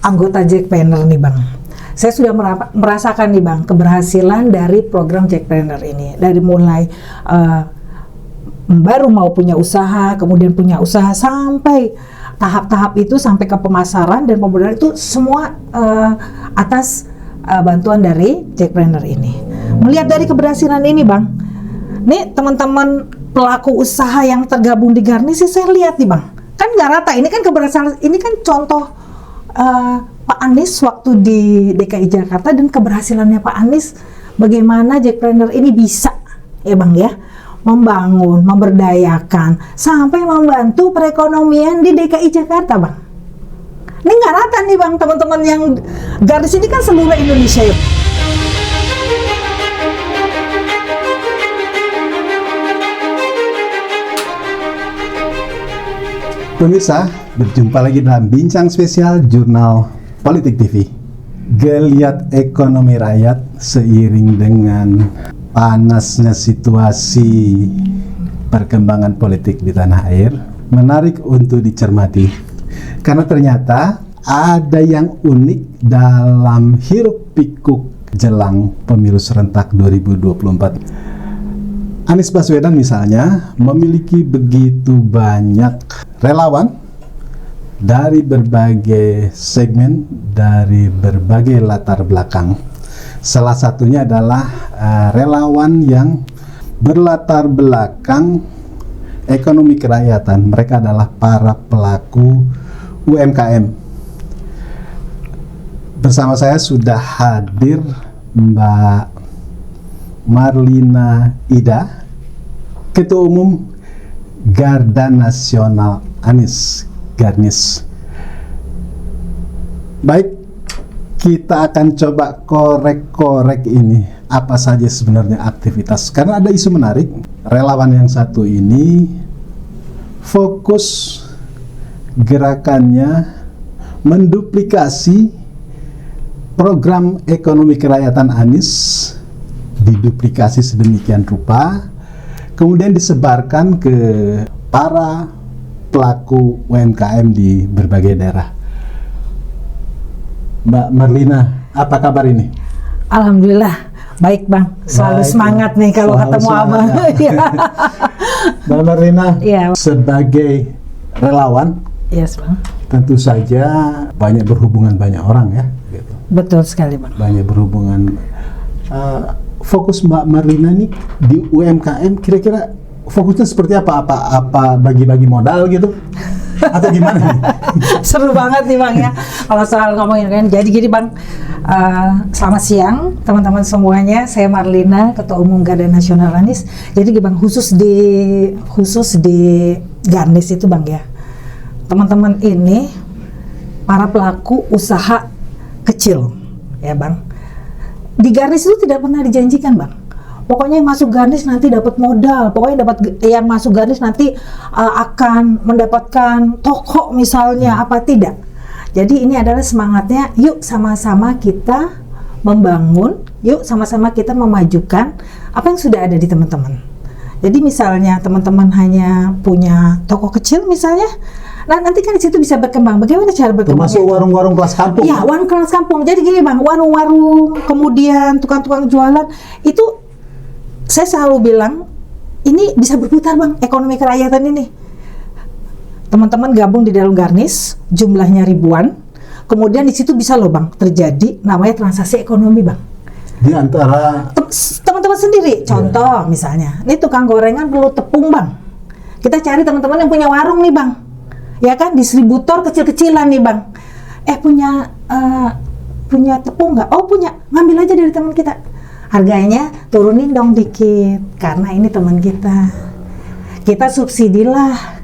anggota Jackpreneur nih Bang. Saya sudah merasakan nih Bang keberhasilan dari program Jackpreneur ini. Dari mulai baru mau punya usaha, kemudian punya usaha sampai tahap-tahap itu sampai ke pemasaran dan pemodal itu semua atas bantuan dari Jackpreneur ini. Melihat dari keberhasilan ini Bang, nih teman-teman pelaku usaha yang tergabung di Garnis sih saya lihat nih Bang, kan nggak rata. Ini kan keberhasilan, ini kan contoh Pak Anies waktu di DKI Jakarta dan keberhasilannya Pak Anies bagaimana Jackpreneur ini bisa ya Bang ya membangun, memberdayakan sampai membantu perekonomian di DKI Jakarta Bang. Ini nggak rata nih Bang, teman-teman yang Garnis ini kan seluruh Indonesia ya. Pemirsa, berjumpa lagi dalam bincang spesial Jurnal Politik TV. Geliat ekonomi rakyat seiring dengan panasnya situasi perkembangan politik di tanah air menarik untuk dicermati. Karena ternyata ada yang unik dalam hiruk pikuk jelang pemilu serentak 2024. Anies Baswedan misalnya memiliki begitu banyak relawan dari berbagai segmen, dari berbagai latar belakang. Salah satunya adalah relawan yang berlatar belakang ekonomi kerakyatan. Mereka adalah para pelaku UMKM. Bersama saya sudah hadir Mbak Marlina Ida, Ketua Umum Garda Nasional Anies, Garnis. Baik, kita akan coba korek-korek ini apa saja sebenarnya aktivitas, karena ada isu menarik. Relawan yang satu ini fokus gerakannya menduplikasi program ekonomi kerakyatan Anies, diduplikasi sedemikian rupa, kemudian disebarkan ke para pelaku UMKM di berbagai daerah. Mbak Marlina, apa kabar ini? Alhamdulillah, baik Bang. Selalu baik, semangat nih kalau ketemu Abang. Mbak Marlina, ya. Sebagai relawan, Yes Bang. tentu saja banyak berhubungan banyak orang ya. Gitu. Betul sekali Bang. Banyak berhubungan. Fokus Mbak Marlina nih di UMKM, kira-kira fokusnya seperti apa? Apa bagi-bagi modal gitu? Atau gimana nih? Seru banget nih Bang ya kalau soal ngomongin kan. Jadi gini Bang, selamat siang teman-teman semuanya. Saya Marlina, Ketua Umum Garda Nasional Anies. Jadi Bang, khusus di Garnis itu Bang ya, teman-teman ini para pelaku usaha kecil ya Bang. Di Garnis itu tidak pernah dijanjikan Bang, pokoknya yang masuk Garnis nanti dapat modal, pokoknya yang masuk Garnis nanti akan mendapatkan toko misalnya, apa tidak. Jadi ini adalah semangatnya, yuk sama-sama kita membangun, yuk sama-sama kita memajukan apa yang sudah ada di teman-teman. Jadi misalnya teman-teman hanya punya toko kecil misalnya, nah nanti kan di situ bisa berkembang. Bagaimana cara berkembang? Termasuk warung-warung kelas kampung. Ya, warung kelas kampung. Jadi gini Bang, warung-warung, kemudian tukang-tukang jualan, itu saya selalu bilang ini bisa berputar Bang, ekonomi kerakyatan ini. Teman-teman gabung di dalam Garnis, jumlahnya ribuan. Kemudian di situ bisa loh Bang terjadi namanya transaksi ekonomi Bang. Di antara teman-teman sendiri. Contoh misalnya, ini tukang gorengan perlu tepung Bang. Kita cari teman-teman yang punya warung nih Bang. Ya kan, distributor kecil-kecilan nih Bang. Punya tepung nggak? Oh punya, ngambil aja dari teman kita. Harganya turunin dong dikit, karena ini teman kita. Kita subsidilah.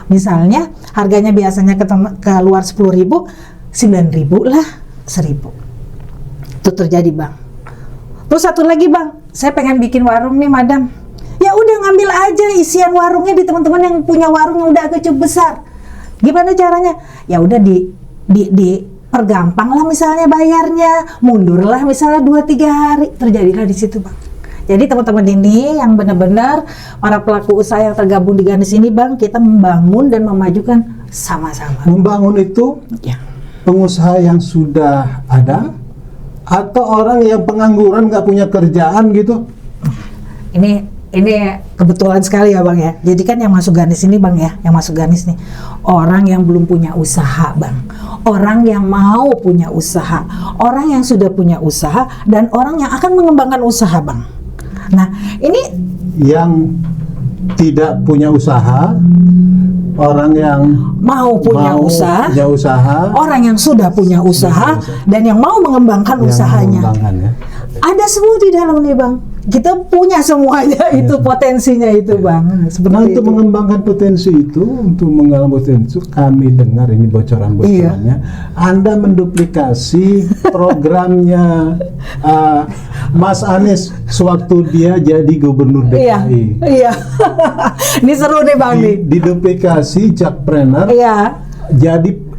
Misalnya harganya biasanya keluar 10.000, 9.000 lah, 1.000. Itu terjadi Bang. Terus satu lagi Bang, saya pengen bikin warung nih Madam. Ya udah ngambil aja isian warungnya di teman-teman yang punya warung yang udah agak cukup besar. Gimana caranya? Ya udah di pergampang lah misalnya bayarnya, mundurlah misalnya 2-3 hari, terjadilah di situ Bang. Jadi teman-teman ini yang benar-benar para pelaku usaha yang tergabung di Garnis ini Bang, kita membangun dan memajukan sama-sama. Membangun itu ya pengusaha yang sudah ada atau orang yang pengangguran nggak punya kerjaan gitu? Ini kebetulan sekali ya Bang ya. Jadi kan yang masuk garnis ini Bang ya, yang masuk garnis nih orang yang belum punya usaha Bang, orang yang mau punya usaha, orang yang sudah punya usaha, dan orang yang akan mengembangkan usaha Bang. Nah ini yang tidak punya usaha, orang yang mau punya usaha, orang yang sudah punya usaha, dan yang mau mengembangkan yang usahanya. mengembangkan, ya. Ada semua di dalam nih Bang. Kita punya semuanya itu potensinya itu Bang. Seperti untuk itu. mengembangkan potensi itu, untuk mengembangkan potensi itu, kami dengar ini bocoran-bocorannya. Anda menduplikasi programnya Mas Anies sewaktu dia jadi gubernur DKI. Iya. Ini seru nih Bang nih. Diduplikasi Jakpreneur. Iya. Jadi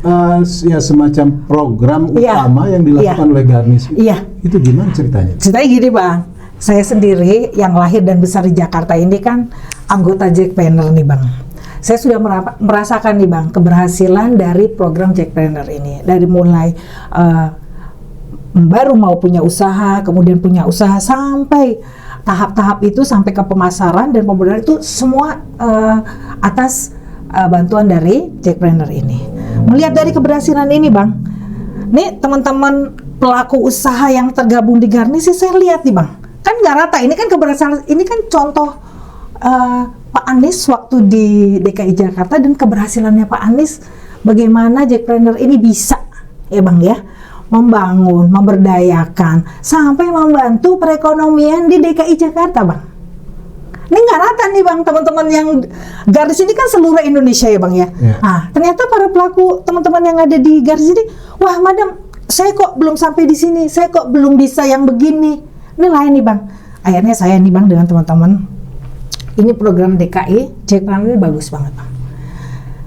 ya semacam program utama yang dilakukan oleh Garnis. Iya. Itu gimana ceritanya? Ceritanya gini Bang. Saya sendiri yang lahir dan besar di Jakarta ini kan anggota Jakpreneur nih Bang. Saya sudah merasakan nih Bang keberhasilan dari program Jakpreneur ini. Dari mulai baru mau punya usaha, kemudian punya usaha sampai tahap-tahap itu sampai ke pemasaran dan pemodal itu semua atas bantuan dari Jakpreneur ini. Melihat dari keberhasilan ini Bang, nih teman-teman pelaku usaha yang tergabung di Garnis sih saya lihat nih Bang. Kan nggak rata, ini kan keberhasilan, ini kan contoh Pak Anies waktu di DKI Jakarta dan keberhasilannya Pak Anies bagaimana Jakpreneur ini bisa ya Bang ya membangun, memberdayakan sampai membantu perekonomian di DKI Jakarta Bang. Ini nggak rata nih Bang, teman-teman yang Garnis ini kan seluruh Indonesia ya Bang ya. Nah ternyata para pelaku teman-teman yang ada di Garnis ini, wah madam saya kok belum sampai di sini, saya kok belum bisa yang begini. Ini lain nih Bang. Akhirnya saya nih Bang dengan teman-teman, ini program DKI Jakpreneur ini bagus banget Bang.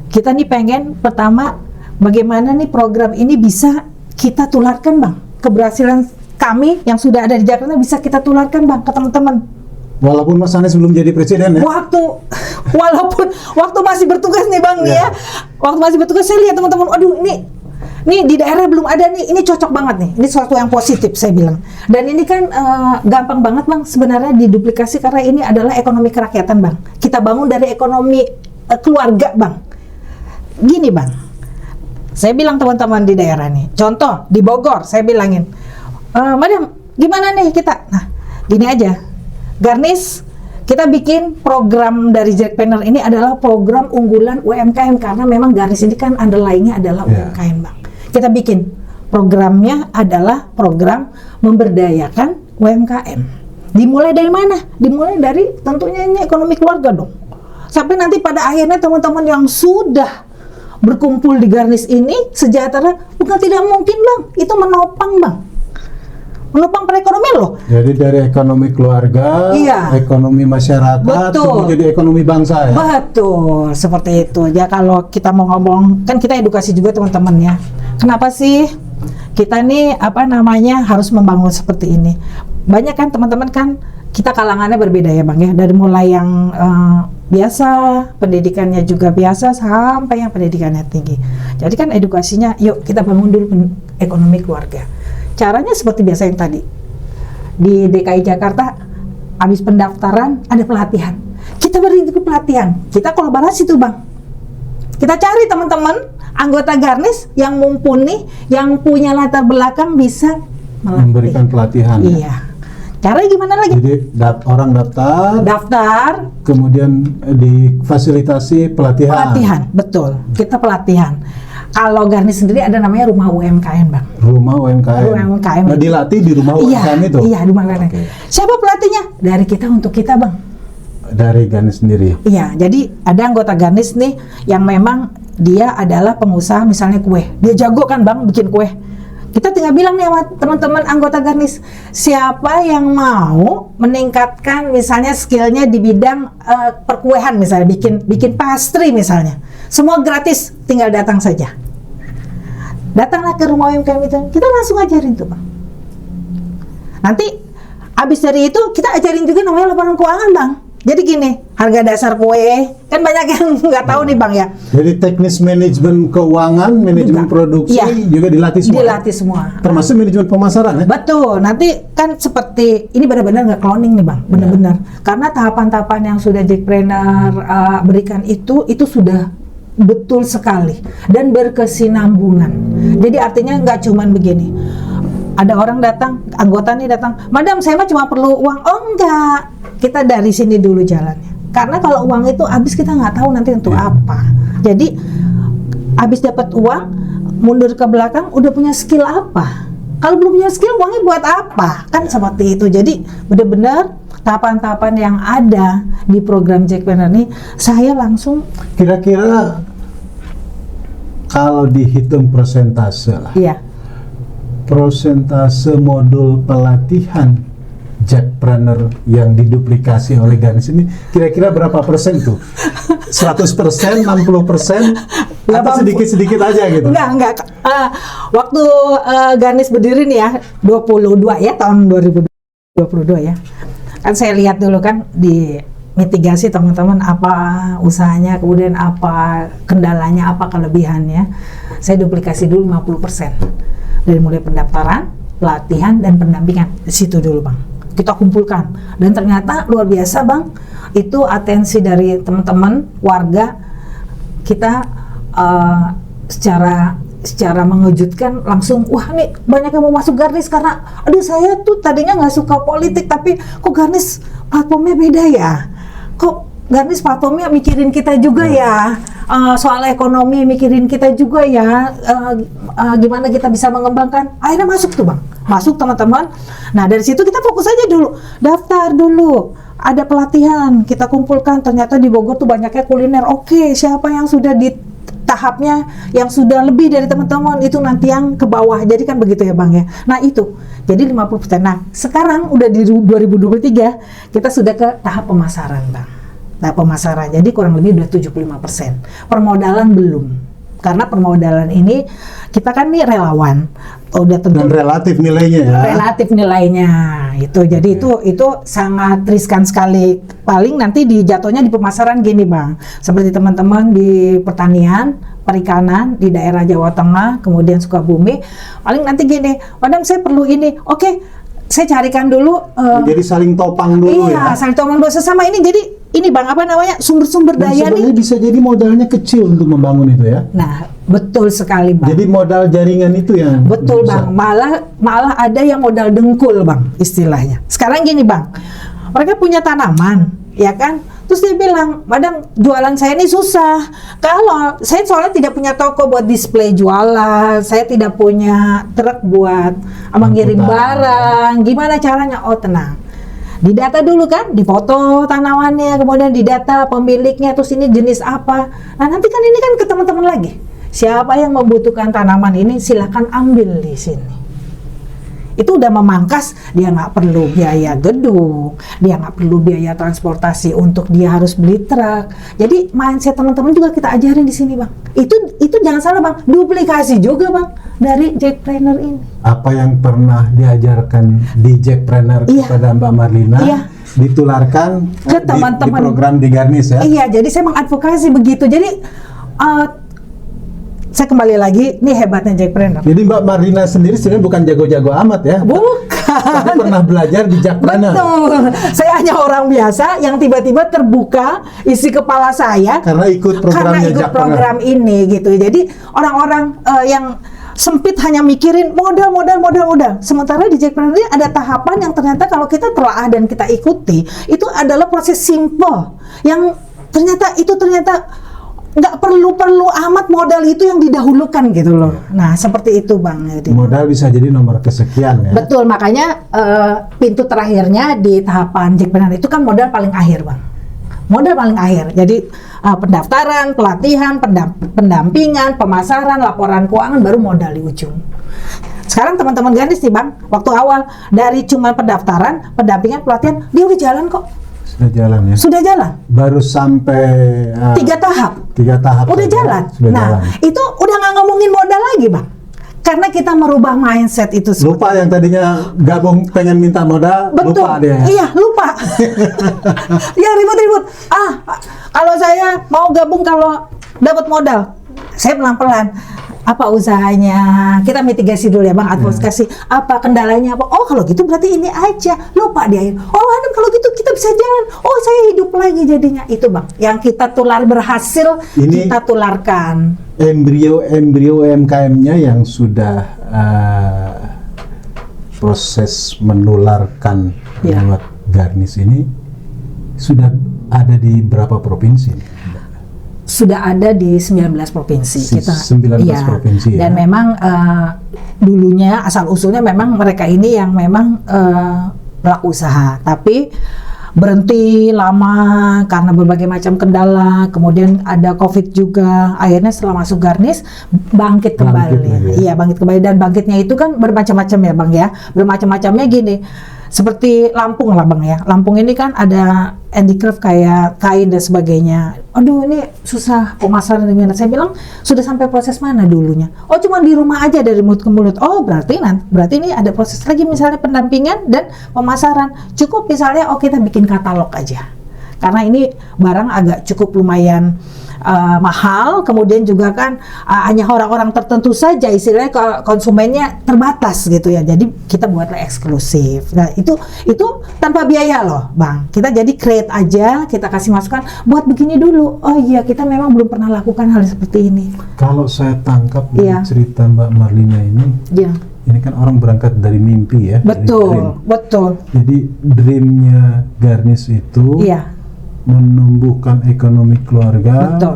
Kita nih pengen pertama bagaimana nih program ini bisa kita tularkan Bang. Keberhasilan kami yang sudah ada di Jakarta bisa kita tularkan Bang ke teman-teman. Walaupun Mas Anies belum jadi presiden ya? Walaupun waktu masih bertugas nih Bang ya. Waktu masih bertugas saya lihat teman-teman, aduh ini di daerah belum ada nih, ini cocok banget nih, ini sesuatu yang positif saya bilang. Dan ini kan gampang banget Bang sebenarnya diduplikasi karena ini adalah ekonomi kerakyatan Bang. Kita bangun dari ekonomi keluarga Bang. Gini Bang, saya bilang teman-teman di daerah nih, contoh di Bogor saya bilangin, madam gimana nih kita? Nah gini aja, Garnis kita bikin program dari Jakpreneur ini adalah program unggulan UMKM karena memang Garnis ini kan underlying-nya adalah UMKM Bang. Kita bikin programnya adalah program memberdayakan UMKM. Dimulai dari mana? Dimulai dari tentunya ini ekonomi keluarga dong. Sampai nanti pada akhirnya teman-teman yang sudah berkumpul di Garnis ini sejahtera, bukan tidak mungkin Bang, itu menopang Bang. Menopang perekonomian loh. Jadi dari ekonomi keluarga, ekonomi masyarakat, jadi ekonomi bangsa ya? Betul, seperti itu. Ya kalau kita mau ngomong, kan kita edukasi juga teman-teman ya. Kenapa sih kita nih harus membangun seperti ini? Banyak kan teman-teman kan kita kalangannya berbeda ya Bang ya. Dari mulai yang biasa, pendidikannya juga biasa sampai yang pendidikannya tinggi. Jadi kan edukasinya, yuk kita bangun dulu ekonomi keluarga. Caranya seperti biasa yang tadi. Di DKI Jakarta, habis pendaftaran ada pelatihan. Kita beri pelatihan. Kita kolaborasi tuh Bang. Kita cari teman-teman anggota Garnis yang mumpuni, yang punya latar belakang bisa memberikan pelatihan. Iya. Caranya gimana lagi? Jadi orang daftar, kemudian difasilitasi pelatihan. Pelatihan, betul. Kita pelatihan. Kalau Garnis sendiri ada namanya rumah UMKM Bang. Rumah UMKM. Nah, dilatih di rumah UMKM itu? Iya, di rumah UMKM. Siapa pelatihnya? Dari kita untuk kita Bang. Dari Garnis sendiri? Iya, jadi ada anggota Garnis nih yang memang dia adalah pengusaha misalnya kue. Dia jago kan Bang bikin kue. Kita tinggal bilang nih sama teman-teman anggota Garnis, siapa yang mau meningkatkan misalnya skillnya di bidang perkuehan misalnya, bikin pastry misalnya. Semua gratis, tinggal datang saja. Datanglah ke rumah UMKM itu, kita langsung ajarin tuh Bang. Nanti habis dari itu kita ajarin juga namanya laporan keuangan Bang. Jadi gini, harga dasar kue kan banyak yang nggak tahu nih Bang ya. Jadi teknis manajemen keuangan, manajemen Juga. produksi Iya. juga dilatih semua. Dilatih semua. Termasuk manajemen pemasaran ya. Betul, nanti kan seperti ini benar-benar nggak cloning nih Bang, benar-benar. Karena tahapan-tahapan yang sudah Jackpreneur berikan itu sudah betul sekali dan berkesinambungan. Jadi artinya nggak cuman begini. Ada orang datang, anggota nih datang, "Madam, saya mah cuma perlu uang." Oh enggak, kita dari sini dulu jalannya. Karena kalau uang itu habis kita nggak tahu nanti untuk apa. Jadi habis dapat uang, mundur ke belakang udah punya skill apa? Kalau belum punya skill, uangnya buat apa? Kan seperti itu. Jadi benar-benar tahapan-tahapan yang ada di program Jackpreneur ini, saya langsung Kira-kira kalau dihitung persentase lah, iya. persentase modul pelatihan Jackpreneur yang diduplikasi oleh Ganis ini kira-kira berapa persen tuh? 100%, 60%, atau sedikit-sedikit aja gitu? Enggak. Waktu Ganis berdiri nih ya, 22 ya, tahun 2022 ya. Kan saya lihat dulu kan di mitigasi teman-teman apa usahanya, kemudian apa kendalanya, apa kelebihannya. Saya duplikasi dulu 50%. Dari mulai pendaftaran, pelatihan, dan pendampingan. Di situ dulu Bang. Kita kumpulkan. Dan ternyata luar biasa Bang, itu atensi dari teman-teman, warga, kita secara mengejutkan langsung, wah nih banyak yang mau masuk Garnis karena aduh saya tuh tadinya nggak suka politik tapi kok Garnis platformnya beda ya, kok Garnis platformnya mikirin kita juga ya, soal ekonomi mikirin kita juga ya, gimana kita bisa mengembangkan. Akhirnya masuk tuh Bang, masuk teman-teman. Nah dari situ kita fokus aja dulu, daftar dulu, ada pelatihan kita kumpulkan. Ternyata di Bogor tuh banyaknya kuliner. Oke, siapa yang sudah di tahapnya yang sudah lebih dari teman-teman itu nanti yang ke bawah. Jadi kan begitu ya Bang ya. Nah itu jadi 50%. Nah sekarang udah di 2023 kita sudah ke tahap pemasaran Bang. Tahap pemasaran jadi kurang lebih udah 75%. Permodalan belum. Karena permodalan ini kita kan nih relawan, udah tentu Dan relatif nilainya ya. relatif nilainya itu. Jadi itu sangat riskan sekali. Paling nanti dijatuhnya di pemasaran gini Bang, seperti teman-teman di pertanian, perikanan di daerah Jawa Tengah, kemudian Sukabumi, paling nanti gini, Madam saya perlu ini, oke, saya carikan dulu. Jadi saling topang dulu Iya, ya. saling topang dulu sesama ini. Jadi ini Bang, apa namanya, sumber-sumber Dan daya sebenarnya nih. bisa jadi modalnya kecil untuk membangun itu ya. Nah, betul sekali Bang. Jadi modal jaringan itu yang Betul besar. Bang, malah ada yang modal dengkul Bang, istilahnya. Sekarang gini Bang, mereka punya tanaman, ya kan? Terus dia bilang, Madam jualan saya ini susah. Kalau saya soalnya tidak punya toko buat display jualan, saya tidak punya truk buat mengirim barang. Gimana caranya? Oh tenang, didata dulu kan, difoto tanamannya, kemudian didata pemiliknya, terus ini jenis apa. Nah nanti kan ini kan ke teman-teman lagi. Siapa yang membutuhkan tanaman ini silahkan ambil di sini. Itu udah memangkas, dia nggak perlu biaya gedung, dia nggak perlu biaya transportasi untuk dia harus beli truk. Jadi mindset teman-teman juga kita ajarin di sini Bang. Itu jangan salah Bang, duplikasi juga Bang dari Jackpreneur ini. Apa yang pernah diajarkan di Jackpreneur Iya. kepada Mbak Marlina Iya. ditularkan Ke di teman-teman. program di Garnis ya. Iya, jadi saya mengadvokasi begitu. Jadi saya kembali lagi, nih hebatnya Jackpreneur. Jadi Mbak Marlina sendiri sebenarnya bukan jago-jago amat ya. Bukan. Tapi pernah belajar di Jackpreneur. Betul. Saya hanya orang biasa yang tiba-tiba terbuka isi kepala saya Karena ikut programnya Jackpreneur. program ini gitu. Jadi orang-orang yang sempit hanya mikirin modal. Sementara di Jackpreneur ini ada tahapan yang ternyata kalau kita telaah dan kita ikuti, itu adalah proses simple yang ternyata nggak perlu amat modal itu yang didahulukan gitu loh. Nah seperti itu Bang. Jadi Modal bisa jadi nomor kesekian ya. betul, makanya pintu terakhirnya di tahapan Jackpreneur itu kan modal paling akhir Bang. Modal paling akhir. Jadi pendaftaran, pelatihan, pendampingan, pemasaran, laporan keuangan, baru modal di ujung. Sekarang teman-teman Garnis nih Bang, waktu awal dari cuma pendaftaran, pendampingan, pelatihan, dia udah jalan kok. Sudah jalan ya. Sudah jalan. Baru sampai 3 tahap. 3 tahap Udah saja, jalan. sudah Nah, jalan. itu udah nggak ngomongin modal lagi Bang. karena kita merubah mindset itu. Lupa yang tadinya gabung pengen minta modal, Betul. lupa dia. Iya, lupa. Ya ribut-ribut. Kalau saya mau gabung kalau dapat modal, saya pelan-pelan. Apa usahanya? Kita mitigasi dulu ya Bang, advokasi. Apa kendalanya apa? Oh kalau gitu berarti ini aja. Lupa dia. Oh Hanum kalau gitu kita bisa jalan. Oh saya hidup lagi jadinya. Itu Bang, yang kita berhasil Ini kita tularkan. Embrio UMKM-nya yang sudah proses menularkan lewat Garnis ini sudah ada di berapa provinsi? Sudah ada di 19 provinsi. 19 provinsi ya. Dan memang dulunya asal usulnya memang mereka ini yang memang pelaku usaha, tapi berhenti lama karena berbagai macam kendala, kemudian ada COVID juga, akhirnya setelah masuk Garnis bangkit kembali. Iya, bangkit kembali, dan bangkitnya itu kan bermacam-macam ya Bang ya. Bermacam-macamnya gini, seperti Lampung lah Bang ya. Lampung ini kan ada handicraft kayak kain dan sebagainya. Aduh ini susah pemasaran dengan. Saya bilang sudah sampai proses mana dulunya? Oh cuma di rumah aja dari mulut ke mulut. Oh berarti ini ada proses lagi misalnya pendampingan dan pemasaran. Cukup misalnya kita bikin katalog aja. Karena ini barang agak cukup lumayan mahal, kemudian juga kan hanya orang-orang tertentu saja, istilahnya konsumennya terbatas gitu ya. Jadi kita buatlah eksklusif. Nah itu tanpa biaya loh Bang. Kita jadi create aja, kita kasih masukan buat begini dulu. Oh iya kita memang belum pernah lakukan hal seperti ini. Kalau saya tangkap dari cerita Mbak Marlina ini, ini kan orang berangkat dari mimpi ya. Betul, betul. Jadi dreamnya Garnis itu menumbuhkan ekonomi keluarga. Betul.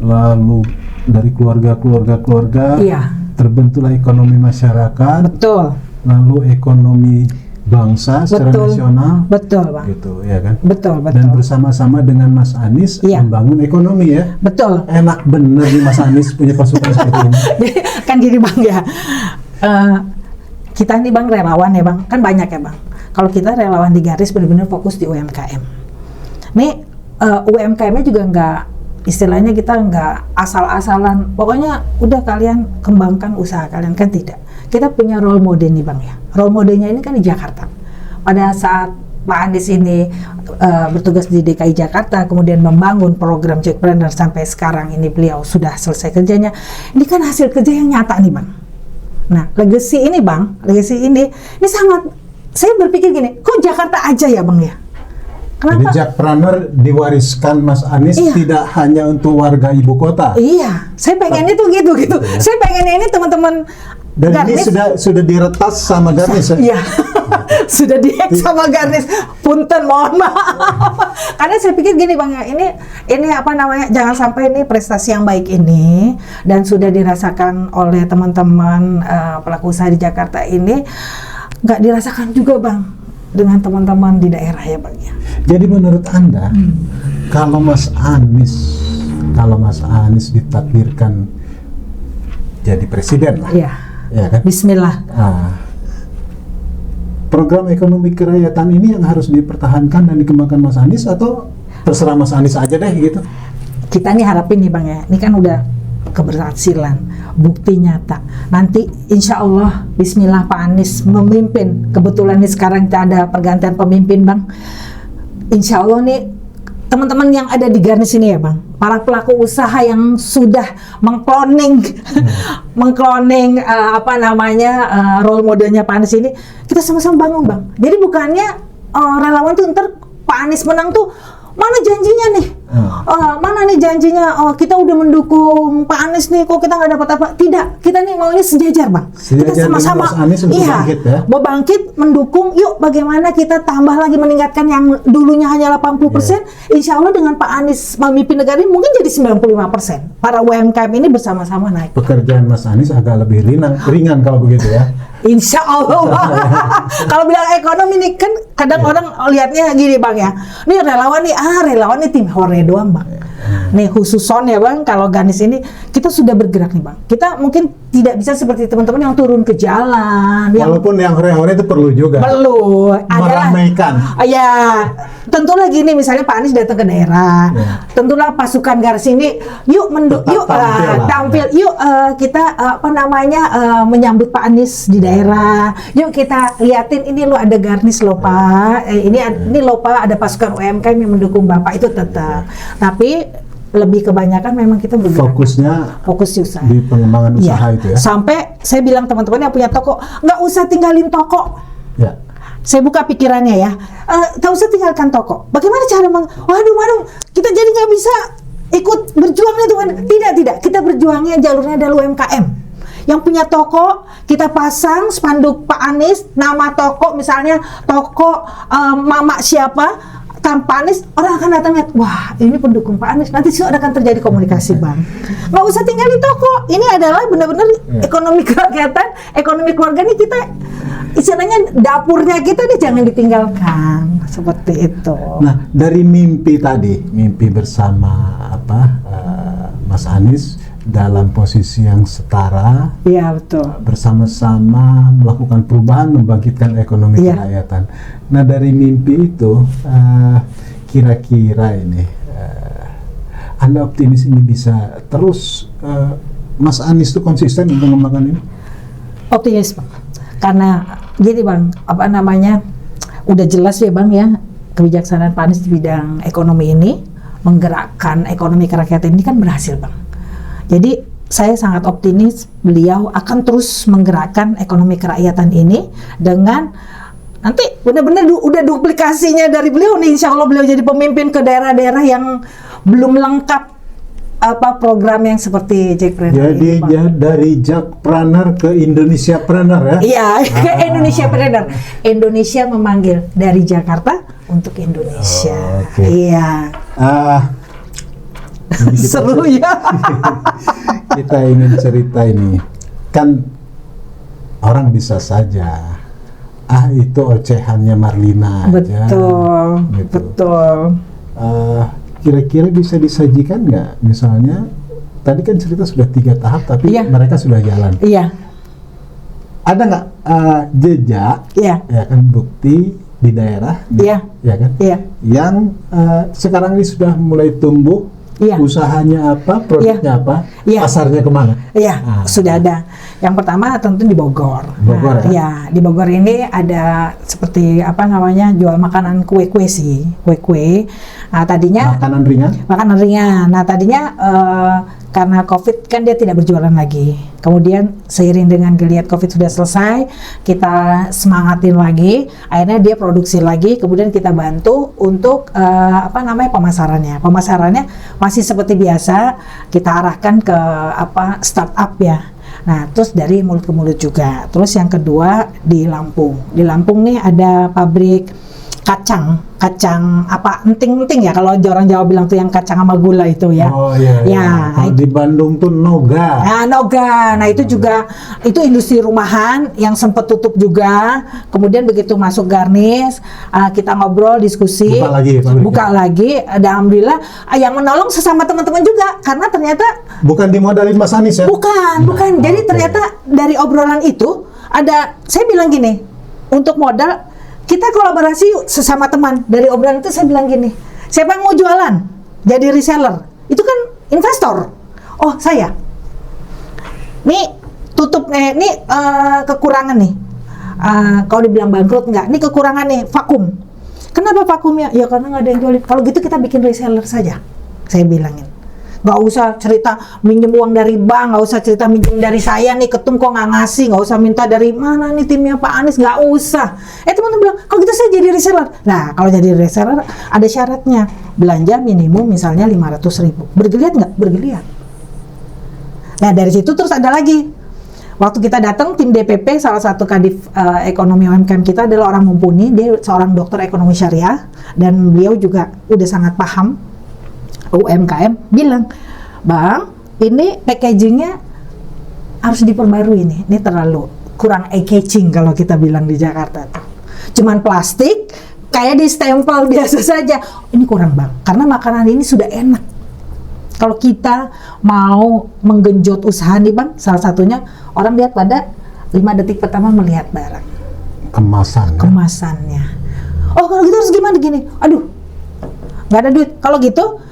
Lalu dari keluarga terbentuklah ekonomi masyarakat. Betul. Lalu ekonomi bangsa secara nasional. Betul Bang. Gitu ya kan. Betul. Dan bersama-sama dengan Mas Anies membangun ekonomi ya. Betul. Enak bener nih Mas Anies punya pasukan seperti ini. Kan gini Bang ya. Kita ini Bang relawan ya Bang. Kan banyak ya Bang. Kalau kita relawan di Garnis benar-benar fokus di UMKM. Nih UMKM-nya juga istilahnya kita nggak asal-asalan, pokoknya udah kalian kembangkan usaha kalian, kan tidak. Kita punya role model nih Bang ya. Role modelnya ini kan di Jakarta. Pada saat Pak Anies ini bertugas di DKI Jakarta, kemudian membangun program Jackpreneur sampai sekarang ini beliau sudah selesai kerjanya. Ini kan hasil kerja yang nyata nih Bang. Nah, legacy ini Bang, ini sangat, saya berpikir gini, kok Jakarta aja ya Bang ya? Kenapa? Jadi Jackpreneur diwariskan Mas Anies tidak hanya untuk warga ibu kota. Iya, saya pengennya tuh gitu. Saya pengennya ini teman-teman dan Garnis, ini sudah diretas sama Garnis ya? Iya, sudah dihack sama Garnis. Punten, mohon maaf. Karena saya pikir gini Bang ya, ini apa namanya, jangan sampai ini prestasi yang baik ini dan sudah dirasakan oleh teman-teman pelaku usaha di Jakarta ini nggak dirasakan juga Bang dengan teman-teman di daerah ya Bang ya. Jadi menurut Anda kalau Mas Anies ditakdirkan jadi presiden lah, ya kan? Bismillah. Program ekonomi kerakyatan ini yang harus dipertahankan dan dikembangkan Mas Anies atau terserah Mas Anies aja deh gitu? Kita nih harapin nih Bang ya, ini kan udah keberhasilan, bukti nyata. Nanti insya Allah Bismillah Pak Anies memimpin. Kebetulan nih sekarang kita ada pergantian pemimpin Bang. Insya Allah nih teman-teman yang ada di Garnis ini ya Bang, para pelaku usaha yang sudah mengkloning role modelnya Pak Anies ini, kita sama-sama bangun Bang. Jadi bukannya relawan tuh ntar Pak Anies menang tuh mana janjinya nih? Mana nih janjinya? Kita udah mendukung Pak Anies nih, kok kita nggak dapat apa? Tidak, kita nih maunya sejajar Bang. Kita sama-sama, mau bangkit, mendukung. Yuk, bagaimana kita tambah lagi meningkatkan yang dulunya hanya 80%, insya Allah dengan Pak Anies memimpin negara ini mungkin jadi 95%. Para UMKM ini bersama-sama naik. Pekerjaan Mas Anies agak lebih ringan kalau begitu ya. Insya Allah. Kalau bilang ekonomi nih kan kadang orang lihatnya gini Bang ya. Nih relawan nih tim hore doang Bang. Nih khusus ya Bang, kalau Garnis ini kita sudah bergerak nih Bang. Kita mungkin tidak bisa seperti teman-teman yang turun ke jalan. Walaupun yang hore-hore itu perlu juga. Perlu. Meramaikan. Ya, tentulah gini, misalnya Pak Anies datang ke daerah, tentulah pasukan Garsi ini, yuk tampil, yuk kita menyambut Pak Anies di daerah, yuk kita liatin ini lo ada garnis lo Pak, ini lo Pak ada pasukan UMKM yang mendukung Bapak, itu tetap. Tapi lebih kebanyakan memang kita bergerak. Fokus di usaha. Di pengembangan usaha itu ya. Sampai saya bilang teman-teman yang punya toko, nggak usah tinggalin toko. Ya. Saya buka pikirannya ya, nggak usah tinggalkan toko. Bagaimana cara waduh, kita jadi nggak bisa ikut berjuangnya tuh. Tidak, kita berjuangnya jalurnya adalah UMKM. Yang punya toko, kita pasang spanduk Pak Anies, nama toko misalnya toko Mama siapa, tanpa Anies, orang akan datang lihat, wah ini pendukung Pak Anies, nanti sudah akan terjadi komunikasi Bang. Nggak usah tinggal di toko, ini adalah benar-benar ekonomi kerakyatan, ekonomi keluarga ini kita, istilahnya dapurnya kita nih jangan ditinggalkan, seperti itu. Nah, dari mimpi bersama Mas Anies dalam posisi yang setara, iya betul, bersama-sama melakukan perubahan, membangkitkan ekonomi kerakyatan. Nah, dari mimpi itu kira-kira ini Anda optimis ini bisa terus Mas Anies itu konsisten untuk mengembangkan ini? Optimis Bang, karena gini Bang, udah jelas ya Bang ya, kebijaksanaan Pak Anies di bidang ekonomi ini, menggerakkan ekonomi kerakyatan ini kan berhasil Bang. Jadi saya sangat optimis beliau akan terus menggerakkan ekonomi kerakyatan ini dengan nanti benar-benar udah duplikasinya dari beliau nih, insya Allah beliau jadi pemimpin ke daerah-daerah yang belum lengkap program yang seperti Jackpreneur. Jadi dari Jackpreneur ke Indonesiapreneur ya? Iya, ke Indonesiapreneur. Indonesia memanggil dari Jakarta untuk Indonesia. Iya. Seru ya. Kita ingin cerita ini, kan orang bisa saja itu ocehannya Marlina aja. Betul. Kira-kira bisa disajikan nggak? Misalnya tadi kan cerita sudah 3 tahap, tapi mereka sudah jalan. Iya. Ada nggak jejak? Iya. Ya kan, bukti di daerah. Iya. Ya kan? Iya. Yang sekarang ini sudah mulai tumbuh. Iya. Usahanya apa, produknya apa, pasarnya kemana? Iya, sudah ada. Yang pertama tentu di Bogor. Ya? Di Bogor ini ada seperti jual makanan kue-kue sih, kue-kue. Nah, tadinya makanan ringan. Nah, tadinya karena COVID kan dia tidak berjualan lagi. Kemudian seiring dengan geliat COVID sudah selesai, kita semangatin lagi. Akhirnya dia produksi lagi. Kemudian kita bantu untuk pemasarannya. Pemasarannya masih seperti biasa. Kita arahkan ke startup ya. Nah, terus dari mulut ke mulut juga. Terus yang kedua di Lampung. Di Lampung nih ada pabrik kacang enting ya, kalau orang Jawa bilang tuh yang kacang sama gula itu ya. Oh iya. Kalau di Bandung tuh noga. Nah itu juga itu industri rumahan yang sempat tutup juga. Kemudian begitu masuk Garnis, kita ngobrol, diskusi, buka lagi. Dan alhamdulillah yang menolong sesama teman-teman juga, karena ternyata bukan dimodalin Mas Anies ya? Bukan. Jadi ternyata dari obrolan itu saya bilang gini, untuk modal kita kolaborasi yuk sesama teman. Dari obrolan itu saya bilang gini, siapa yang mau jualan jadi reseller? Itu kan investor. Oh saya. Nih tutup kekurangan nih. Kalau dibilang bangkrut enggak? Ini kekurangan nih, vakum. Kenapa vakumnya? Ya karena nggak ada yang jualin. Kalau gitu kita bikin reseller saja. Saya bilangin. Nggak usah cerita minjem uang dari bank, nggak usah cerita minjem dari saya nih, ketum kok nggak ngasih, nggak usah minta dari mana nih timnya Pak Anies, nggak usah. Teman-teman bilang, kalau gitu saya jadi reseller. Nah, kalau jadi reseller ada syaratnya, belanja minimum misalnya 500.000. Bergeliat nggak? Bergeliat. Nah, dari situ terus ada lagi. Waktu kita datang, tim DPP, salah satu kadif ekonomi UMKM kita adalah orang mumpuni, dia seorang dokter ekonomi syariah, dan beliau juga udah sangat paham UMKM, bilang, Bang, ini packagingnya harus diperbarui nih, ini terlalu kurang eye-catching kalau kita bilang di Jakarta tuh. Cuman plastik, kayak di stempel biasa saja. Ini kurang Bang, karena makanan ini sudah enak. Kalau kita mau menggenjot usaha nih Bang, salah satunya orang lihat pada 5 detik pertama melihat barang. Kemasan. Ya? Kemasannya. Oh kalau gitu harus gimana gini? Aduh, nggak ada duit. Kalau gitu,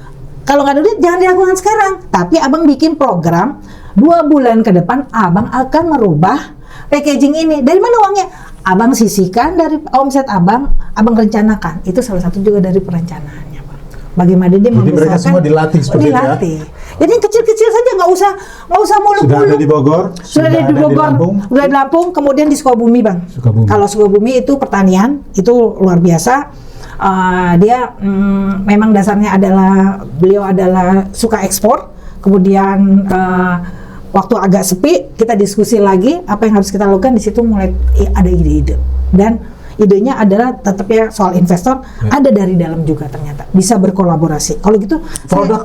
kalau nggak ada duit jangan dilakukan sekarang. Tapi abang bikin program 2 bulan ke depan, abang akan merubah packaging ini. Dari mana uangnya? Abang sisihkan dari omset abang rencanakan. Itu salah satu juga dari perencanaannya, Pak. Bagaimana dia Jadi mereka semua dilatih seperti itu ya? Jadi yang kecil-kecil saja, nggak usah muluk-muluk. Sudah ada di Bogor, sudah ada di Bogor, sudah di Lampung, kemudian di Sukabumi, Bang. Sukabumi. Kalau Sukabumi itu pertanian, itu luar biasa. Dia memang dasarnya adalah beliau adalah suka ekspor. Kemudian waktu agak sepi, kita diskusi lagi apa yang harus kita lakukan. Di situ mulai ada ide-ide, dan idenya adalah tetapnya soal investor, ada dari dalam juga ternyata bisa berkolaborasi. Kalau gitu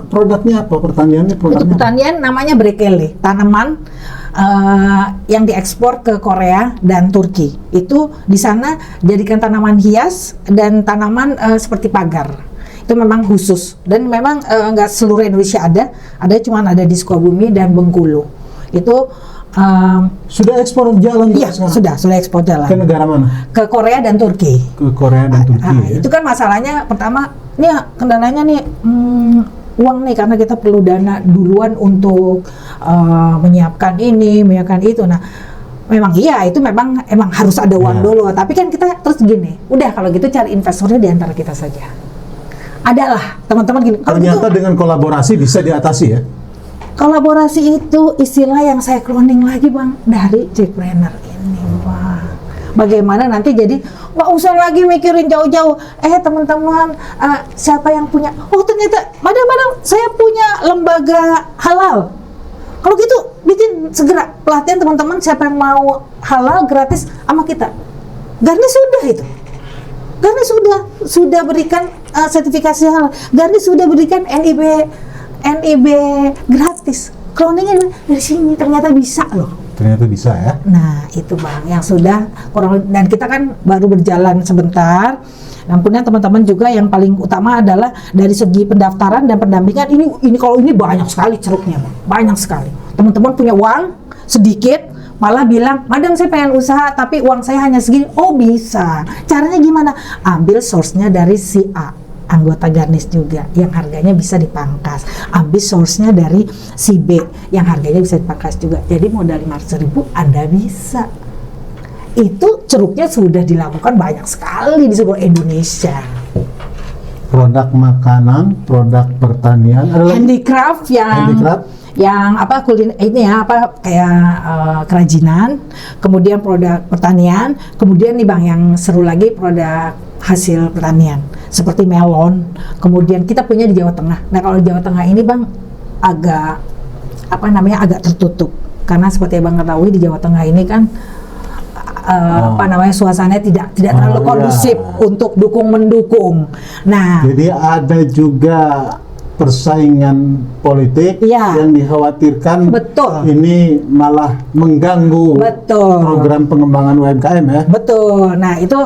produknya apa? Pertaniannya produknya untuk pertanian namanya brekele, tanaman yang diekspor ke Korea dan Turki. Itu di sana jadikan tanaman hias dan tanaman seperti pagar. Itu memang khusus, dan memang nggak seluruh Indonesia ada cuma ada di Sukabumi dan Bengkulu. Itu sudah ekspor jalan iya, sudah ekspor jalan. Ke negara mana? Ke Korea dan Turki. Ke Korea dan Turki. Ya? Itu kan masalahnya pertama, nih kendalanya nih uang nih, karena kita perlu dana duluan untuk menyiapkan ini, menyiapkan itu. Nah, memang iya itu memang harus ada uang dulu. Tapi kan kita terus gini, udah kalau gitu cari investornya di antara kita saja. Adalah teman-teman gini. Ternyata gitu, dengan kolaborasi bisa diatasi ya. Kolaborasi itu istilah yang saya cloning lagi Bang dari Jackpreneur ini Bang. Bagaimana nanti jadi nggak usah lagi mikirin jauh-jauh. Teman-teman, siapa yang punya? Oh ternyata, madam, saya punya lembaga halal. Kalau gitu bikin segera pelatihan teman-teman, siapa yang mau halal gratis sama kita. Garnis sudah itu. Garnis sudah berikan sertifikasi halal. Garnis sudah berikan NIB gratis. Cloningnya dari sini ternyata bisa loh. Ternyata bisa ya. Nah itu Bang yang sudah kurang, dan kita kan baru berjalan sebentar. Dan kemudian teman-teman juga yang paling utama adalah dari segi pendaftaran dan pendampingan. Ini kalau ini banyak sekali ceruknya Bang. Banyak sekali. Teman-teman punya uang sedikit, malah bilang, madam saya pengen usaha tapi uang saya hanya segini. Oh bisa. Caranya gimana? Ambil source-nya dari si A, anggota Garnis juga, yang harganya bisa dipangkas. Ambil source-nya dari si B, yang harganya bisa dipangkas juga. Jadi modal 500.000 Anda bisa. Itu ceruknya sudah dilakukan banyak sekali di seluruh Indonesia. Produk makanan, produk pertanian, handicraft yang apa kuliner ini ya, apa kayak kerajinan, kemudian produk pertanian, kemudian nih Bang yang seru lagi produk hasil pertanian seperti melon. Kemudian kita punya di Jawa Tengah. Nah kalau di Jawa Tengah ini Bang agak agak tertutup, karena seperti Bang ketahui di Jawa Tengah ini kan suasananya tidak terlalu kondusif untuk mendukung. Nah jadi ada juga persaingan politik yang dikhawatirkan ini malah mengganggu program pengembangan UMKM ya. Betul. Nah itu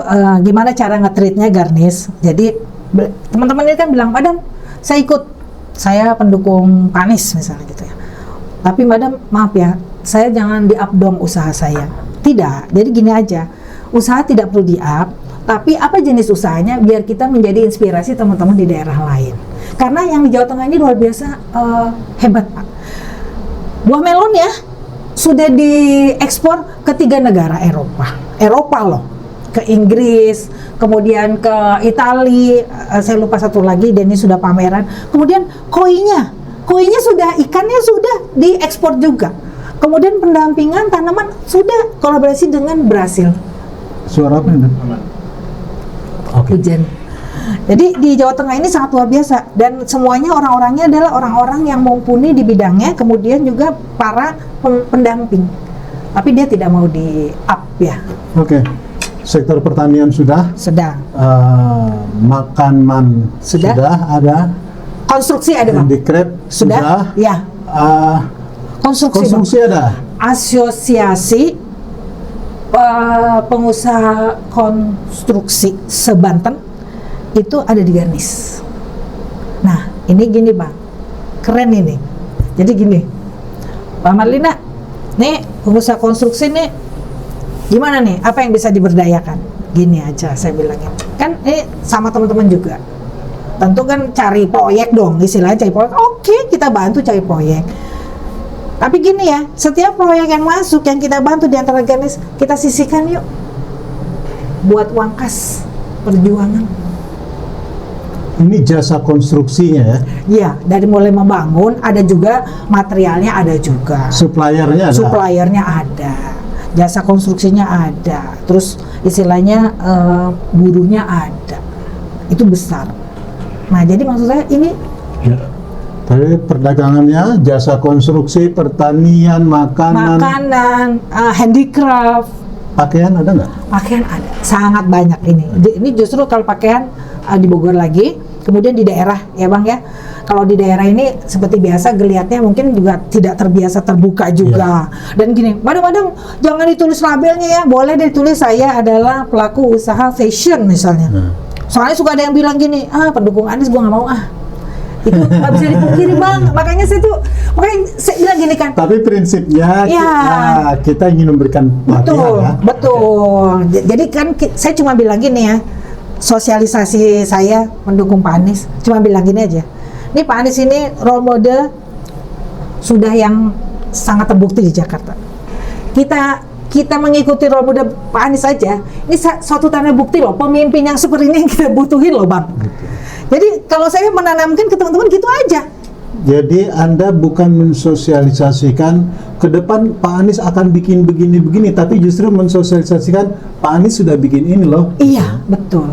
gimana cara nge-treatnya Garnis? Jadi teman-teman ini kan bilang, madam saya pendukung Pak Anies misalnya gitu ya. Tapi madam maaf ya, saya jangan di-up dong usaha saya. Tidak. Jadi gini aja, usaha tidak perlu di-up, tapi apa jenis usahanya biar kita menjadi inspirasi teman-teman di daerah lain. Karena yang di Jawa Tengah ini luar biasa hebat Pak. Buah melon ya sudah diekspor ke 3 negara Eropa loh, ke Inggris, kemudian ke Italia, saya lupa satu lagi, dan ini sudah pameran. Kemudian koinya sudah, ikannya sudah diekspor juga. Kemudian pendampingan tanaman sudah kolaborasi dengan Brasil. Suara apa ini? Hujan. Jadi di Jawa Tengah ini sangat luar biasa, dan semuanya orang-orangnya adalah orang-orang yang mumpuni di bidangnya, kemudian juga para pendamping. Tapi dia tidak mau di-up ya. Oke. Sektor pertanian sudah. Makanan sudah ada. Konstruksi ada Bang. Handicraft sudah. Ya. Konstruksi ada. Asosiasi pengusaha konstruksi se-Banten itu ada di Garnis. Nah, ini gini Bang, keren ini. Jadi gini, Pak Marlina, nih pengusaha konstruksi nih, gimana nih? Apa yang bisa diberdayakan? Gini aja saya bilangin. Kan ini sama teman-teman juga. Tentu kan cari proyek dong, istilahnya cari proyek. Oke, kita bantu cari proyek. Tapi gini ya, setiap proyek yang masuk yang kita bantu di antara Ganes, kita sisihkan yuk buat uang kas perjuangan. Ini jasa konstruksinya ya? Iya, dari mulai membangun, ada juga materialnya, ada juga Suppliernya ada? suppliernya ada, jasa konstruksinya ada, terus istilahnya buruhnya ada, itu besar. Nah, jadi maksud saya ini Ya. Tapi perdagangannya, jasa konstruksi, pertanian, makanan, handicraft, pakaian ada nggak? pakaian ada, sangat banyak ini. Ini justru kalau pakaian di Bogor lagi, kemudian di daerah ya Bang ya. Kalau di daerah ini seperti biasa geliatnya mungkin juga tidak terbiasa terbuka juga. Dan gini, kadang-kadang jangan ditulis labelnya ya, boleh ditulis saya adalah pelaku usaha fashion misalnya. Soalnya suka ada yang bilang gini, pendukung Anies gua nggak mau itu nggak bisa dipungkiri Bang. Makanya saya bilang gini kan. Tapi prinsipnya Ya. kita ingin memberikan pelatihan ya. Betul. Jadi kan saya cuma bilang gini ya, sosialisasi saya mendukung Pak Anies, cuma bilang gini aja. Ini Pak Anies ini role model sudah yang sangat terbukti di Jakarta. Kita mengikuti role model Pak Anies saja, ini suatu tanda bukti loh, pemimpin yang seperti ini yang kita butuhin loh Bang. Jadi kalau saya menanamkan ke teman-teman gitu aja. Jadi Anda bukan mensosialisasikan ke depan Pak Anies akan bikin begini-begini, tapi justru mensosialisasikan Pak Anies sudah bikin ini loh. Iya, betul.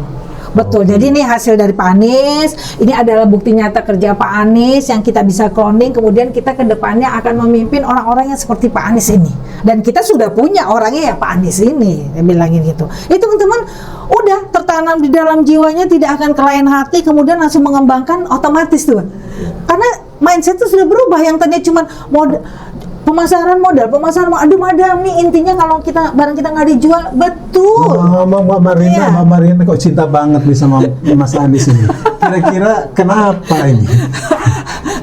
Betul, jadi ini hasil dari Pak Anies, ini adalah bukti nyata kerja Pak Anies yang kita bisa cloning, kemudian kita ke depannya akan memimpin orang-orang yang seperti Pak Anies ini. Dan kita sudah punya orangnya ya Pak Anies ini, dia bilangin gitu. Itu teman-teman udah tertanam di dalam jiwanya, tidak akan kelain hati, kemudian langsung mengembangkan otomatis tuh. Karena mindset itu sudah berubah, yang tadinya cuma pemasaran modal, aduh madam nih intinya kalau barang kita nggak dijual, betul. Mbak Marlina, Iya. Mbak Marlina kok cinta banget nih sama Mas Anies ini. Kira-kira kenapa ini?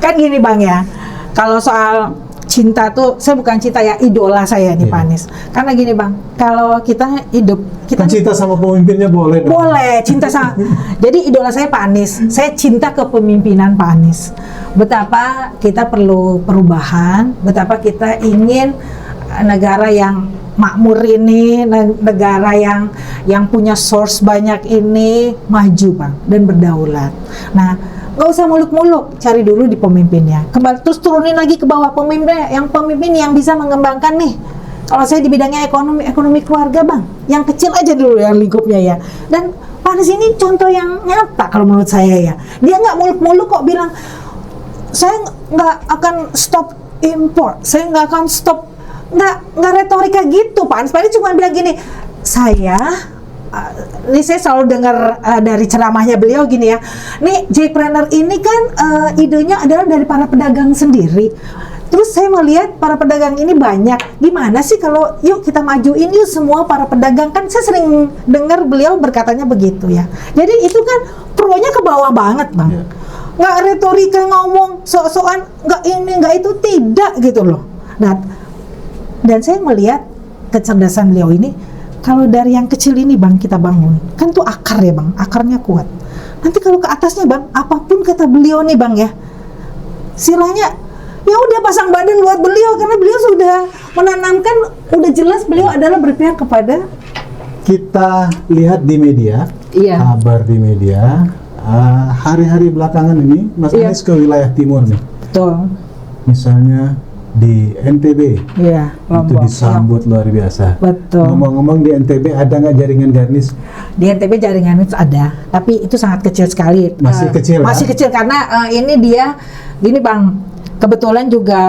Kan gini Bang ya, kalau soal cinta tuh, saya bukan cinta ya, idola saya nih Iya. Pak Anies. Karena gini Bang, kalau kita hidup, kita Kan cinta sama pemimpinnya boleh dong. boleh cinta sama. Jadi idola saya Pak Anies, saya cinta kepemimpinan Pak Anies. Betapa kita perlu perubahan, betapa kita ingin negara yang makmur ini, negara yang punya source banyak ini maju Bang, dan berdaulat. Nah, nggak usah muluk-muluk, cari dulu di pemimpinnya. Kembali terus turunin lagi ke bawah pemimpinnya, pemimpin yang bisa mengembangkan nih. Kalau saya di bidangnya ekonomi keluarga Bang, yang kecil aja dulu yang lingkupnya ya. Dan Pak Anies ini contoh yang nyata kalau menurut saya ya. Dia nggak muluk-muluk kok bilang, saya nggak akan stop import, saya nggak akan stop, nggak retorika gitu Pak Anies. Padahal cuma bilang gini, ini saya selalu dengar dari ceramahnya beliau gini ya, nih J-Planner ini kan idenya adalah dari para pedagang sendiri. Terus saya melihat para pedagang ini banyak, gimana sih kalau yuk kita majuin yuk semua para pedagang, kan saya sering dengar beliau berkatanya begitu ya. Jadi itu kan pro-nya ke bawah banget Bang. Yeah. Nggak retorika ngomong sok-sokan, nggak ini nggak itu, tidak gitu loh. Nah, dan saya melihat kecerdasan beliau ini, kalau dari yang kecil ini Bang kita bangun, kan tuh akar ya Bang, akarnya kuat. Nanti kalau ke atasnya Bang, apapun kata beliau nih Bang ya, silanya ya udah pasang badan buat beliau, karena beliau sudah menanamkan, udah jelas beliau adalah berpihak kepada. Kita lihat di media, Iya. kabar di media, hari-hari belakangan ini Mas Iya. Anies ke wilayah timur nih, Betul. misalnya di NTB, Iya, itu Lombok. disambut luar biasa. Betul. Ngomong-ngomong di NTB ada nggak jaringan garnis? Di NTB jaringan itu ada, tapi itu sangat kecil sekali. Masih kecil, Masih kan? kecil karena ini dia gini Bang, kebetulan juga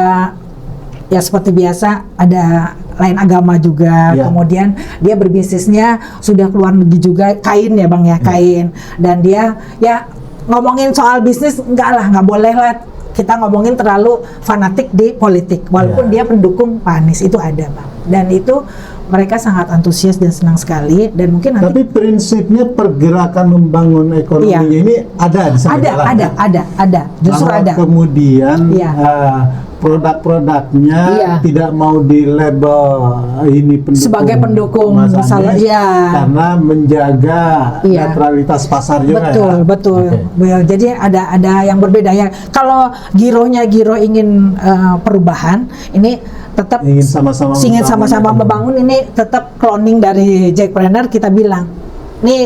ya seperti biasa ada lain agama juga. Ya. Kemudian dia berbisnisnya sudah keluar negeri juga, kain ya Bang ya, kain. Dan dia ya ngomongin soal bisnis nggak boleh lah kita ngomongin terlalu fanatik di politik, walaupun Ya. dia pendukung Pak Anies, itu ada Bang. Dan itu mereka sangat antusias dan senang sekali, dan mungkin nanti Tapi prinsipnya pergerakan membangun ekonominya Iya. ini ada di sana. ada, justru Bahwa ada. Kemudian Iya. produk-produknya Iya. tidak mau di label ini pendukung Sebagai pendukung, Mas misalnya, Anies, iya. karena menjaga Iya. netralitas pasar juga. Betul, ya? betul. Oke. Ya, jadi ada yang berbeda ya. Kalau Giro ingin perubahan, ini tetap Ingin sama-sama ingin membangun sama-sama ekonomi. membangun, ini tetap cloning dari Jackpreneur. Kita bilang, nih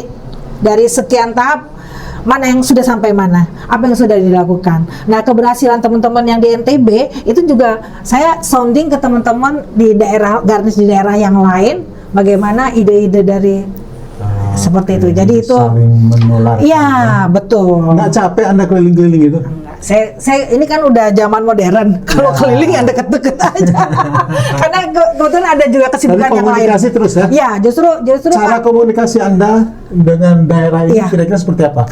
dari sekian tahap mana yang sudah sampai mana, apa yang sudah dilakukan. Nah, keberhasilan teman-teman yang di NTB itu juga saya sounding ke teman-teman di daerah Garnis, di daerah yang lain, bagaimana ide-ide dari seperti itu. Jadi itu saling menular. iya, betul. Nggak capek Anda keliling-keliling itu? Saya ini kan udah zaman modern. Kalau Ya. keliling yang deket-deket aja. Karena kebetulan ada juga Tapi kesibukan yang lain. komunikasi terus ya? Ya, justru Cara komunikasi Anda dengan daerah ini Iya. kira-kira seperti apa?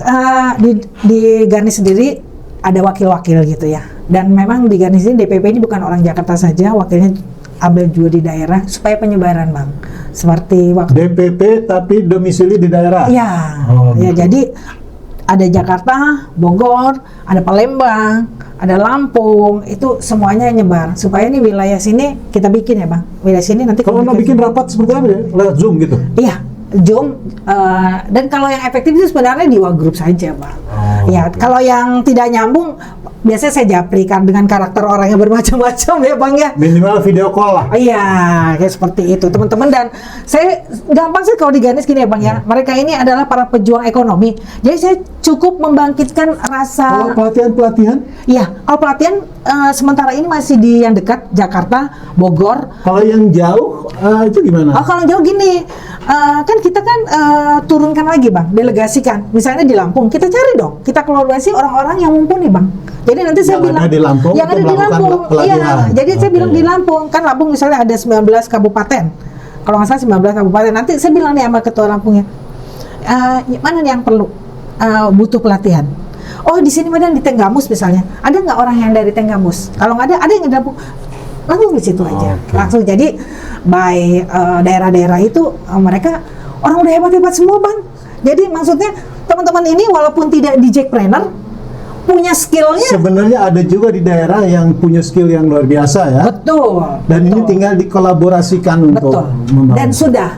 di Garnis sendiri ada wakil-wakil gitu ya. Dan memang di Garnis ini DPP ini bukan orang Jakarta saja, wakilnya ambil juga di daerah supaya penyebaran, Bang. Seperti waktu DPP tapi domisili di daerah? ya, Oh, ya gitu. jadi ada Jakarta, Bogor, ada Palembang, ada Lampung, itu semuanya nyebar supaya ini wilayah sini kita bikin ya, Bang. Wilayah sini nanti Kalau mau komunikasi. bikin rapat seperti apa ya? Lewat Zoom gitu? Iya, Zoom, dan kalau yang efektif itu sebenarnya di WhatsApp saja, Bang. Oh, Ya, oke. kalau yang tidak nyambung, biasanya saya japrikan dengan karakter orang yang bermacam-macam ya, Bang ya. Minimal video call lah. Iya, kayak seperti itu teman-teman. Dan saya gampang sih kalau di Garnis gini ya, Bang ya. Mereka ini adalah para pejuang ekonomi. Jadi saya cukup membangkitkan Kalau rasa. pelatihan-pelatihan, Iya, kalau pelatihan sementara ini masih di yang dekat Jakarta, Bogor. kalau yang jauh itu gimana? Oh, kalau jauh gini, kan kita kan turunkan lagi, Bang, delegasikan. Misalnya di Lampung, kita cari dong, kita kolaborasi orang-orang yang mumpuni, Bang. Jadi nanti saya Yang bilang ada di Lampung yang untuk ada di melakukan Lampung. pelatihan. Iya, jadi saya Oke. bilang di Lampung, kan Lampung misalnya ada 19 kabupaten. Kalau nggak salah 19 kabupaten. Nanti saya bilang nih sama ketua Lampungnya, mana nih yang perlu butuh pelatihan? Oh, di sini ada di Tenggamus misalnya. Ada nggak orang yang dari Tenggamus? Kalau nggak ada yang di Lampung. Langsung di situ aja. Oke. Langsung jadi by daerah-daerah itu mereka orang udah hebat-hebat semua, Bang. Jadi maksudnya teman-teman ini walaupun tidak di Jackpreneur punya skillnya. Sebenarnya ada juga di daerah yang punya skill yang luar biasa ya. Betul. Dan ini betul. tinggal dikolaborasikan untuk Betul. membangun. Dan sudah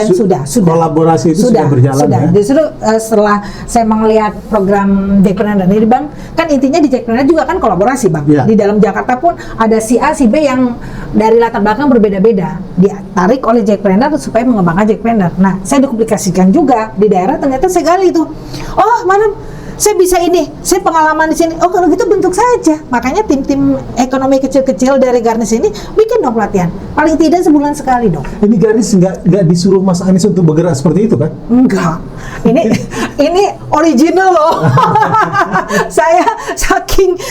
sudah. Kolaborasi itu sudah berjalan sudah. ya. Justru setelah saya melihat program Jackpreneur ini, Bang, kan intinya di Jackpreneur juga kan kolaborasi, Bang. Iya. Di dalam Jakarta pun ada si A, si B yang dari latar belakang berbeda-beda, ditarik oleh Jackpreneur supaya mengembangkan Jackpreneur. Nah, saya duplikasikan juga di daerah, ternyata saya gali itu. Oh, mana saya bisa ini, saya pengalaman di sini. Oh, kalau gitu bentuk saja. Makanya tim-tim ekonomi kecil-kecil dari Garnis ini bikin dong pelatihan. Paling tidak sebulan sekali dong. Ini Garis nggak disuruh Mas Anies untuk bergerak seperti itu kan? Enggak. Ini original loh. Saya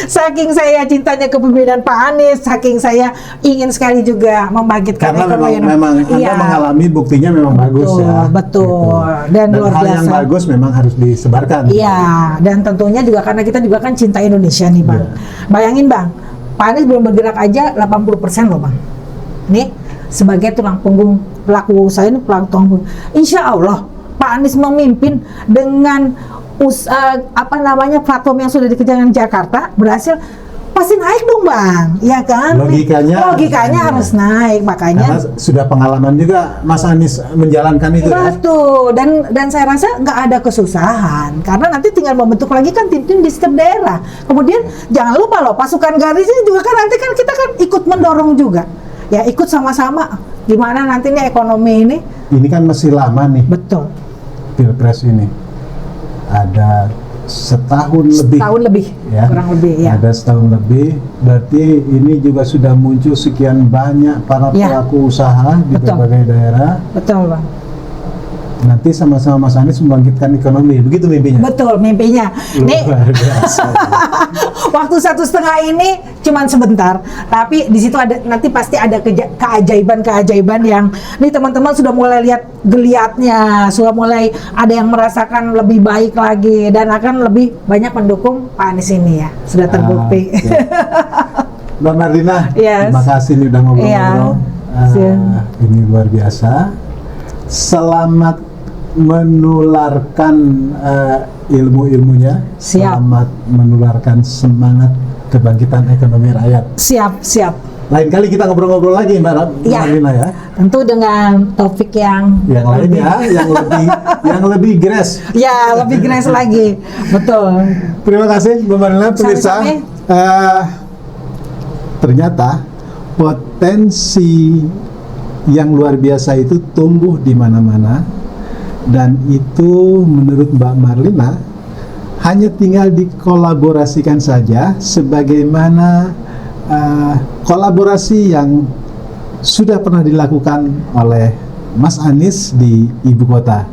saking saya cintanya kepemimpinan Pak Anies, saking saya ingin sekali juga membangkitkan Karena ekonomi. memang Anda Iya. mengalami buktinya memang bagus Betul, ya. betul. Gitu. Dan Dan luar hal yang biasa. bagus memang harus disebarkan. Iya, dan tentunya juga karena kita juga kan cinta Indonesia nih, Bang. Iya. Bayangin, Bang, Pak Anies belum bergerak aja 80% loh, Bang. Nih, sebagai tulang punggung pelaku usaha ini, pelaku tulang punggung. Insya Allah, Pak Anies memimpin dengan platform yang sudah dikerjakan Jakarta berhasil, pasti naik dong, Bang. Iya kan? Logikanya harus naik, makanya. Karena sudah pengalaman juga Mas Anies menjalankan itu ya. Betul, dan saya rasa nggak ada kesusahan karena nanti tinggal membentuk lagi kan tim-tim di setiap daerah. Kemudian jangan lupa loh, pasukan Garis ini juga kan nanti kan kita kan ikut mendorong juga, ya ikut sama-sama gimana nanti nih ekonomi ini. Ini kan masih lama nih Betul, Pilpres ini. Ada setahun lebih, ya. kurang lebih ya. Ada setahun lebih, berarti ini juga sudah muncul sekian banyak para Ya. pelaku usaha di Betul. berbagai daerah. Betul, Bang. Nanti sama-sama Mas Anies membangkitkan ekonomi, begitu mimpinya? Betul mimpinya. Nih, Luar biasa. waktu 1,5 ini cuman sebentar, tapi di situ ada nanti pasti ada keajaiban yang nih teman-teman sudah mulai lihat geliatnya, sudah mulai ada yang merasakan lebih baik lagi dan akan lebih banyak mendukung Pak Anies ini ya, sudah terbukti. Mbak Marlina, Yes. terima kasih nih udah ngobrol-ngobrol. Iya. Ini luar biasa. Selamat menularkan ilmu-ilmunya. Siap. Selamat menularkan semangat kebangkitan ekonomi rakyat. Siap. Lain kali kita ngobrol-ngobrol lagi Mbak Ya. Marlina ya. Tentu dengan topik yang Lain ya, yang lebih gres. ya lebih grace lagi. Betul. Terima kasih Mbak Marlina, pemirsa. Sami-sami. Ternyata potensi yang luar biasa itu tumbuh di mana-mana, dan itu menurut Mbak Marlina hanya tinggal dikolaborasikan saja, sebagaimana kolaborasi yang sudah pernah dilakukan oleh Mas Anies di ibu kota.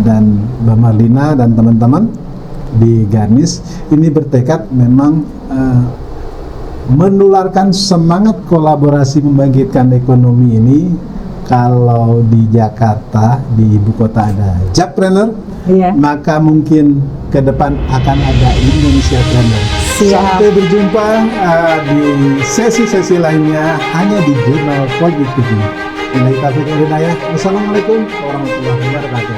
Dan Mbak Marlina dan teman-teman di Garnis ini bertekad memang menularkan semangat kolaborasi membangkitkan ekonomi ini. Kalau di Jakarta, di ibu kota ada Jakpreneur, maka mungkin ke depan akan ada Indonesia Planner. Sampai berjumpa di sesi-sesi lainnya hanya di Jurnal Politik TV. Wassalamualaikum warahmatullahi wabarakatuh.